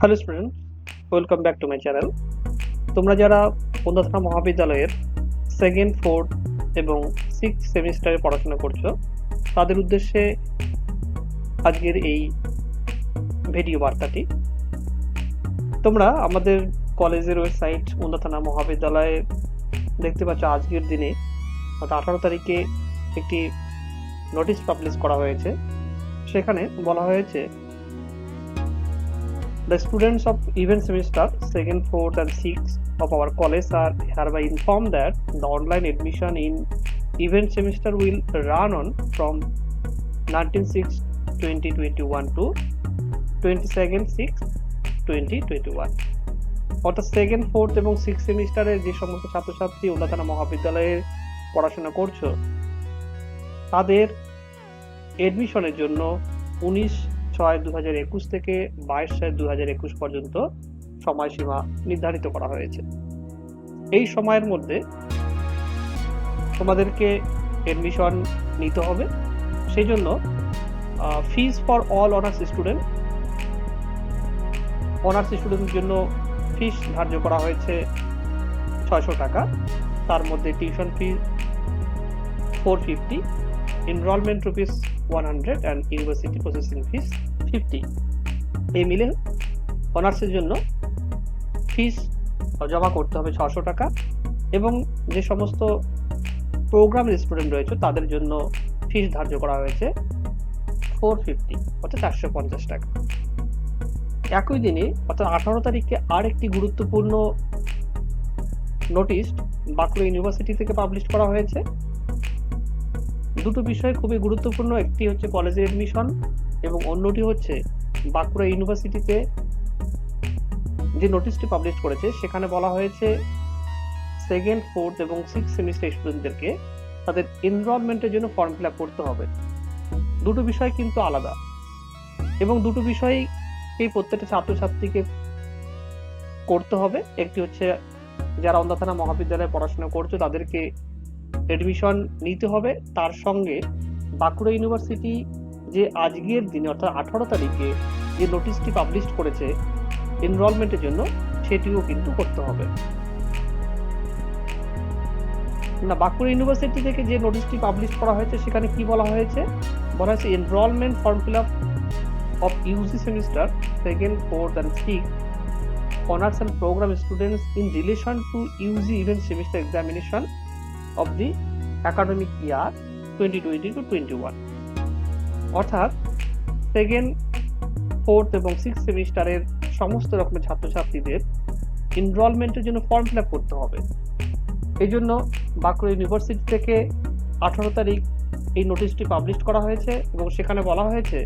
Hello student, welcome back to my channel. তোমরা যারা বন্দ্যোপাধ্যায় মহাবিদ্যালয়ের সেকেন্ড, ফোর্থ এবং সিক্স সেমিস্টারে পড়াশোনা করছো, তাদের উদ্দেশ্যে আজকের এই ভিডিও বার্তাটি। তোমরা আমাদের কলেজের ওয়েবসাইট বন্দ্যোপাধ্যায় মহাবিদ্যালয়ে দেখতে পাচ্ছ আজকের দিনে অর্থাৎ 18 তারিখে একটি নোটিশ পাবলিশ করা হয়েছে। সেখানে বলা হয়েছে, The students of even semester 2nd, 4th and 6th of our college are hereby informed that the online admission in event semester will run on from 19/6/2021 to 22nd/6/2021। অর্থাৎ সেকেন্ড, ফোর্থ এবং six সেমিস্টারের যে সমস্ত ছাত্রছাত্রী বন্দ্যোপাধ্যায় মহাবিদ্যালয়ে পড়াশোনা করছো, তাদের এডমিশনের জন্য 19/6/2021 থেকে 22/6/2021 পর্যন্ত সময়সীমা নির্ধারিত করা হয়েছে। এই সময়ের মধ্যে তোমাদেরকে এডমিশন নিতে হবে। সেই জন্য ফিস ফর অল অনার্স স্টুডেন্টের জন্য ফিস ধার্য করা হয়েছে 600 টাকা। তার মধ্যে tuition fee 450, enrolment rupees 100 and university processing fees 50। এই মিলে অনার্সের জন্য ফিস জমা করতে হবে 600 টাকা, এবং যে সমস্ত প্রোগ্রামের স্টুডেন্ট রয়েছে তাদের জন্য ফিস ধার্য করা হয়েছে 450 অর্থাৎ 450 টাকা। একই দিনে অর্থাৎ 18 তারিখে আর একটি গুরুত্বপূর্ণ নোটিশ বাঁকুড়া ইউনিভার্সিটি থেকে পাবলিশ করা হয়েছে। দুটো বিষয় খুবই গুরুত্বপূর্ণ, একটি হচ্ছে কলেজের এডমিশন এবং অন্যটি হচ্ছে বাঁকুড়া ইউনিভার্সিটিতে যে নোটিশটি পাবলিশ করেছে সেখানে বলা হয়েছে সেকেন্ড, ফোর্থ এবং সিক্স সেমিস্টার স্টুডেন্টদেরকে তাদের এনরোলমেন্টের জন্য ফর্ম ফিল আপ করতে হবে। দুটো বিষয় কিন্তু আলাদা, এবং দুটো বিষয়ই প্রত্যেকটা ছাত্রছাত্রীকে করতে হবে। একটি হচ্ছে যারা বন্দ্যোপাধ্যায় মহাবিদ্যালয়ে পড়াশোনা করছো তাদেরকে এডমিশন নিতে হবে, তার সঙ্গে বাঁকুড়া ইউনিভার্সিটি যে আজকের দিনে অর্থাৎ 18 তারিখে যে নোটিশটি পাবলিশ করেছে এনরোলমেন্টের জন্য সেটিও কিন্তু করতে হবে। না, বাঁকুড়া ইউনিভার্সিটি থেকে যে নোটিশটি পাবলিশ করা হয়েছে সেখানে কি বলা হয়েছে? বলা হয়েছে enrollment form fill up of UG semester 2nd, 4th and 6th honors and program students in relation to UG event semester examination of the academic year 2020 to 21। অর্থাৎ সেকেন্ড, ফোর্থ এবং সিক্স সেমিস্টারের সমস্ত রকমের ছাত্রছাত্রীদের এনরোলমেন্টের জন্য ফর্ম ফিল আপ করতে হবে। এই জন্য বাঁকুড়া ইউনিভার্সিটি থেকে 18 তারিখ এই নোটিশটি পাবলিশ করা হয়েছে, এবং সেখানে বলা হয়েছে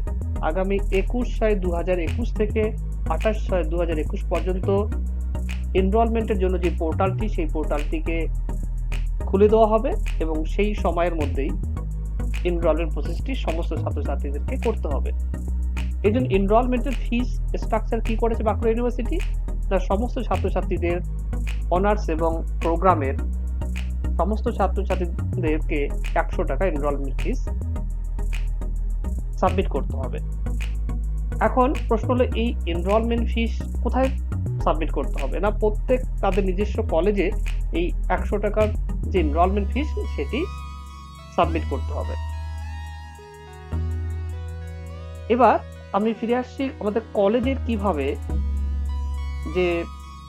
আগামী 21/6/2021 থেকে 28/6/2021 পর্যন্ত এনরোলমেন্টের জন্য যে পোর্টালটি সেই পোর্টালটিকে খুলে দেওয়া হবে, এবং সেই সময়ের মধ্যেই এনরোলমেন্ট প্রসেসটি সমস্ত ছাত্রছাত্রীদেরকে করতে হবে। এই জন্য এনরোলমেন্টের ফিস স্ট্রাকচার কি করেছে বাঁকুড়া ইউনিভার্সিটি, না সমস্ত ছাত্রছাত্রীদের অনার্স এবং প্রোগ্রামের সমস্ত ছাত্রছাত্রীদেরকে 100 টাকা এনরোলমেন্ট ফিস সাবমিট করতে হবে। এখন প্রশ্ন হলো, এই এনরোলমেন্ট ফিস কোথায় সাবমিট করতে হবে? না, প্রত্যেক তাদের নিজস্ব কলেজে এই 100 টাকার যে এনরোলমেন্ট ফিস সেটি সাবমিট করতে হবে। এবার আমি ফিরে আসছি আমাদের কলেজের কিভাবে যে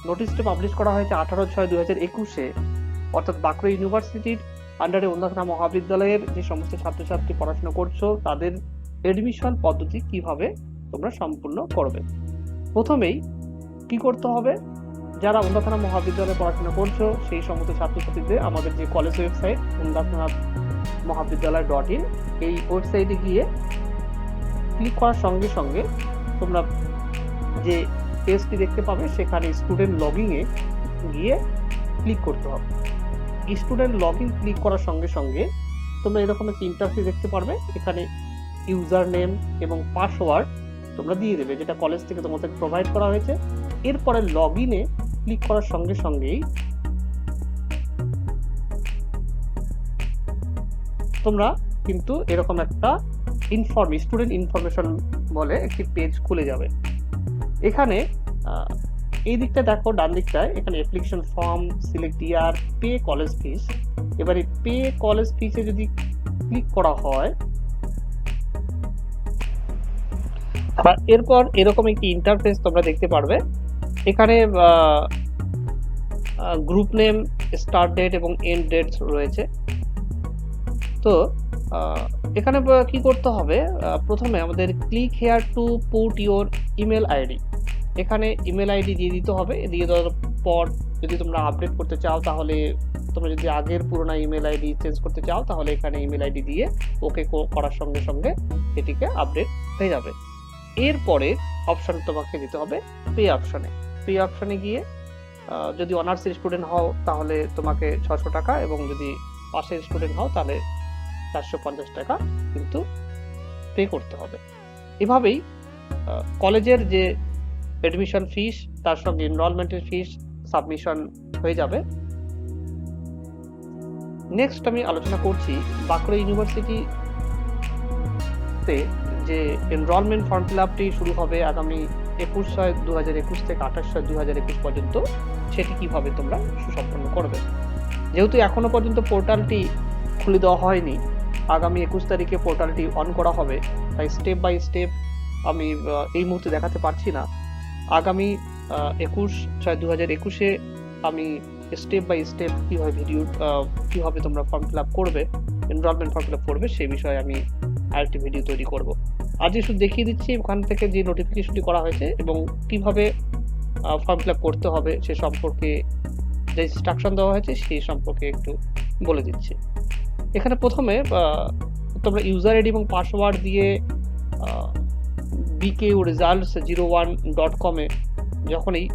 নোটিশটা পাবলিশ করা হয়েছে 18/6/2021-এ, অর্থাৎ বাঁকুড়া ইউনিভার্সিটির আন্ডারে বন্দ্যোপাধ্যায় মহাবিদ্যালয়ের যে সমস্ত ছাত্রছাত্রী পড়াশোনা করছো তাদের এডমিশন পদ্ধতি কিভাবে তোমরা সম্পূর্ণ করবে। প্রথমেই কি করতে হবে, যারা বন্দ্যোপাধ্যায় মহাবিদ্যালয়ে পড়াশোনা করছো সেই সমস্ত ছাত্রছাত্রীদের আমাদের যে কলেজ ওয়েবসাইট বন্দ্যোপাধ্যায় মহাবিদ্যালয়.in, এই ওয়েবসাইটে গিয়ে ক্লিক করার সঙ্গে সঙ্গে তোমরা যে পেজটি দেখতে পাবে সেখানে স্টুডেন্ট লগইনে গিয়ে ক্লিক করতে হবে। স্টুডেন্ট লগইন ক্লিক করার সঙ্গে সঙ্গে তোমরা এরকম একটা ইন্টারফেস দেখতে পারবে। এখানে ইউজার নেম এবং পাসওয়ার্ড তোমরা দিয়ে দেবে, যেটা কলেজ থেকে তোমাদের প্রোভাইড করা হয়েছে। এরপরে লগইনে ক্লিক করার সঙ্গে সঙ্গেই তোমরা কিন্তু এরকম একটা স্টুডেন্ট ইনফরমেশন বলে একটি পেজ খুলে যাবে। এখানে এই দিকটা দেখো, ডান দিকটায় এখানে application form, select year, pay college fees. এবারে পে কলেজ ফিসে যদি ক্লিক করা হয়, এরপর এরকম একটি ইন্টারফেস তোমরা দেখতে পারবে। এখানে গ্রুপ নেম, স্টার্ট ডেট এবং এন্ড ডেট রয়েছে। তো এখানে কি করতে হবে, প্রথমে আমাদের click here to put your email ID. এখানে ইমেল আইডি দিয়ে দিতে হবে। দিয়ে দেওয়ার পর যদি তোমরা আপডেট করতে চাও, তাহলে তোমরা যদি আগের পুরোনো ইমেল আইডি চেঞ্জ করতে চাও, তাহলে এখানে ইমেল আইডি দিয়ে ওকে করার সঙ্গে সঙ্গে এটিকে আপডেট হয়ে যাবে। এরপরে অপশন তোমাকে দিতে হবে পে অপশনে। পে অপশনে গিয়ে যদি অনার্সের স্টুডেন্ট হও তাহলে তোমাকে 600 টাকা, এবং যদি পাশের স্টুডেন্ট হও তাহলে 450 টাকা কিন্তু পে করতে হবে। এভাবেই কলেজের যে এডমিশন ফিস তার সঙ্গে এনরোলমেন্টের ফিস সাবমিশন হয়ে যাবে। নেক্সট আমি আলোচনা করছি বাঁকুড়া ইউনিভার্সিটিতে যে এনরোলমেন্ট ফর্ম ফিল আপটি শুরু হবে আগামী 21/6/2021 থেকে 28/6/2021 পর্যন্ত। সেটি কিভাবে তোমরা সুসম্পন্ন করবে। যেহেতু এখনো পর্যন্ত পোর্টালটি খুলে দেওয়া হয়নি, আগামী 21 তারিখে পোর্টালটি অন করা হবে, তাই স্টেপ বাই স্টেপ আমি এই মুহূর্তে দেখাতে পারছি না। আগামী 21/6/2021 আমি স্টেপ বাই স্টেপ কিভাবে তোমরা ফর্ম ফিল আপ করবে, এনরোলমেন্ট ফর্ম ফিল আপ করবে, সেই বিষয়ে আমি আরেকটি ভিডিও তৈরি করব। আজকে শুধু দেখিয়ে দিচ্ছি ওখান থেকে যে নোটিফিকেশনটি করা হয়েছে এবং কিভাবে ফর্ম ফিল আপ করতে হবে সে সম্পর্কে যে ইনস্ট্রাকশন দেওয়া হয়েছে সেই সম্পর্কে একটু বলে দিচ্ছি। এখানে প্রথমে তোমরা ইউজার আইডি এবং পাসওয়ার্ড দিয়ে bkuresults01.com এ যখনই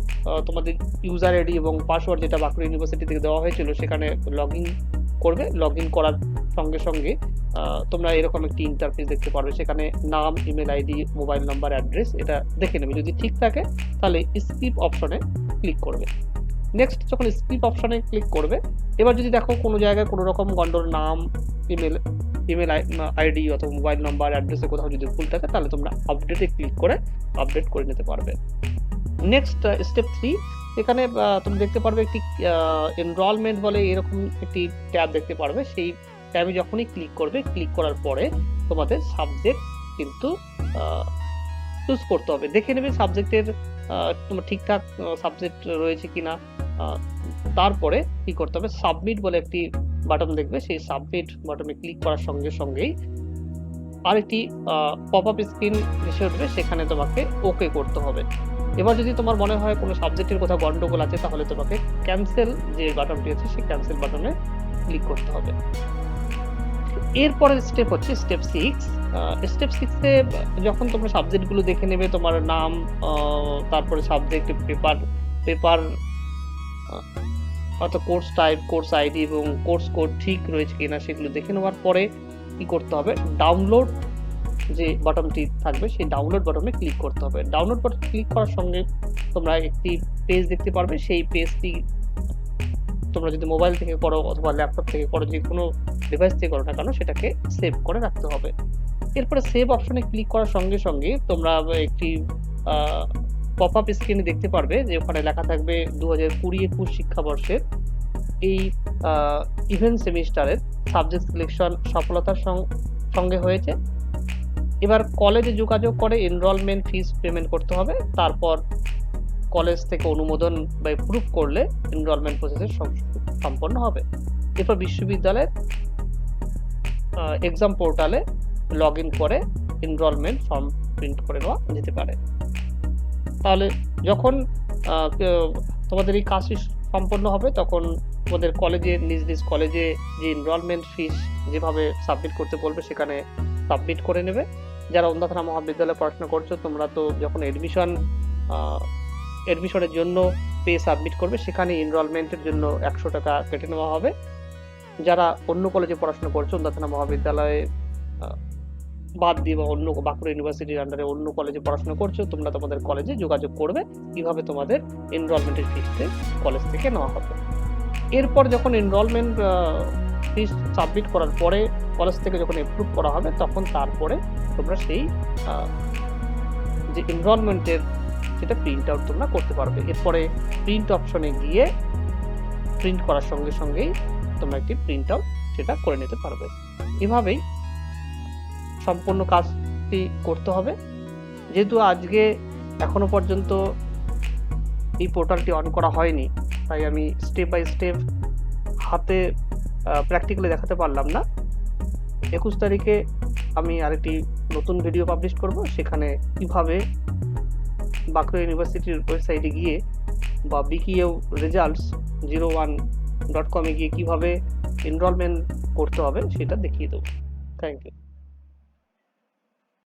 তোমাদের ইউজার আইডি এবং পাসওয়ার্ড যেটা বাঁকুড়া ইউনিভার্সিটি থেকে দেওয়া হয়েছিল সেখানে লগ ইন করবে। লগ ইন করার সঙ্গে সঙ্গে তোমরা এরকম একটি ইন্টারফেস দেখতে পারবে। সেখানে নাম, email ID, mobile number, address এটা দেখে নেবে। যদি ঠিক থাকে তাহলে স্কিপ অপশনে ক্লিক করবে। নেক্সট যখন স্কিপ অপশনে ক্লিক করবে, এবার যদি দেখো কোনো জায়গায় কোনো রকম গন্ডর নাম, ইমেল আইডি অথবা মোবাইল নাম্বার, অ্যাড্রেসে কোথাও যদি ভুল থাকে তাহলে তোমরা আপডেটে ক্লিক করে আপডেট করে নিতে পারবে। নেক্সট স্টেপ 3, এখানে তুমি দেখতে পারবে একটি এনরোলমেন্ট বলে এরকম একটি ট্যাব দেখতে পারবে। সেই ট্যাবে যখনই ক্লিক করবে, ক্লিক করার পরে তোমাদের সাবজেক্ট কিন্তু চুজ করতে হবে। দেখে নেবে সাবজেক্টের তোমার ঠিকঠাক সাবজেক্ট রয়েছে কিনা। তারপরে কি করতে হবে, সাবমিট বলে একটি বাটন দেখবে। সেই সাবমিট বাটনে ক্লিক করার সঙ্গে সঙ্গেই আরেকটি পপ আপ স্ক্রিন এসে উঠবে, সেখানে তোমাকে ওকে করতে হবে। এবার যদি তোমার মনে হয় কোনো সাবজেক্টের কোথাও গন্ডগোল আছে তাহলে তোমাকে ক্যান্সেল যে বাটনটি আছে সেই ক্যান্সেল বাটনে ক্লিক করতে হবে। এরপরের স্টেপ হচ্ছে স্টেপ 6। স্টেপ 6-এ যখন তোমরা সাবজেক্টগুলো দেখে নেবে, তোমার নাম, তারপরে সাবজেক্ট, পেপার অর্থাৎ কোর্স টাইপ, কোর্স আইডি এবং কোর্স কোড ঠিক রয়েছে কিনা সেগুলো দেখে নেওয়ার পরে কি করতে হবে, ডাউনলোড যে বাটনটি থাকবে সেই ডাউনলোড বাটনে ক্লিক করতে হবে। ডাউনলোড বাটন ক্লিক করার সঙ্গে তোমরা একটি পেজ দেখতে পারবে। সেই পেজটি তোমরা যদি মোবাইল থেকে করো অথবা ল্যাপটপ থেকে করো, যে কোনো ডিভাইস থেকে করো না কেন, সেটাকে সেভ করে রাখতে হবে। এরপরে সেভ অপশনে ক্লিক করার সঙ্গে সঙ্গে তোমরা একটি পপ আপ স্ক্রিনে দেখতে পারবে যে ওখানে লেখা থাকবে 2020-21 শিক্ষাবর্ষের এই ইভেন্ট সেমিস্টারের সাবজেক্ট সিলেকশন সফলতার সঙ্গে হয়েছে। এবার কলেজে যোগাযোগ করে এনরোলমেন্ট ফিস পেমেন্ট করতে হবে। তারপর কলেজ থেকে অনুমোদন বা অ্যাপ্রুভ করলে এনরোলমেন্ট প্রসেস সম্পন্ন হবে। এরপর বিশ্ববিদ্যালয়ের এক্সাম পোর্টালে লগ ইন করে এনরোলমেন্ট ফর্ম প্রিন্ট করে নেওয়া যেতে পারে। তাহলে যখন তোমাদের এই কাজটি সম্পন্ন হবে তখন তোমাদের কলেজে নিজ নিজ কলেজে যে এনরোলমেন্ট ফিস যেভাবে সাবমিট করতে বলবে সেখানে সাবমিট করে নেবে। যারা অন্ধ্রথানা মহাবিদ্যালয়ে পড়াশোনা করছো তোমরা তো যখন এডমিশনের জন্য পে সাবমিট করবে সেখানে এনরোলমেন্টের জন্য 100 টাকা কেটে নেওয়া হবে। যারা অন্য কলেজে পড়াশোনা করছো, অন্ধ্রথানা মহাবিদ্যালয়ে বাদ দিয়ে বা অন্য বাঁকুড়া ইউনিভার্সিটির আন্ডারে অন্য কলেজে পড়াশোনা করছো, তোমরা তোমাদের কলেজে যোগাযোগ করবে কিভাবে তোমাদের এনরোলমেন্টের ফিসটা কলেজ থেকে নেওয়া হবে। এরপর যখন এনরোলমেন্ট ফিস সাবমিট করার পরে কলেজ থেকে যখন অ্যাপ্রুভ করা হবে তখন তারপরে তোমরা সেই যে এনরোলমেন্টের সেটা প্রিন্ট আউট তোমরা করতে পারবে। এরপরে প্রিন্ট অপশনে গিয়ে প্রিন্ট করার সঙ্গে সঙ্গেই তোমরা একটি প্রিন্ট আউট সেটা করে নিতে পারবে। এভাবেই সম্পূর্ণ কাজটি করতে হবে। যেহেতু আজকে এখনো পর্যন্ত এই পোর্টালটি অন করা হয়নি, তাই আমি স্টেপ বাই স্টেপ হাতে প্র্যাকটিক্যালি দেখাতে পারলাম না। 21 তারিখে আমি আরেকটি নতুন ভিডিও পাবলিশ করব, সেখানে কিভাবে বাঁকুড়া ইউনিভার্সিটির ওয়েবসাইটে গিয়ে বা বিকিউ রেজাল্টস 01.com গিয়ে কিভাবে এনরোলমেন্ট করতে হবে সেটা দেখিয়ে দেবো। Thank you.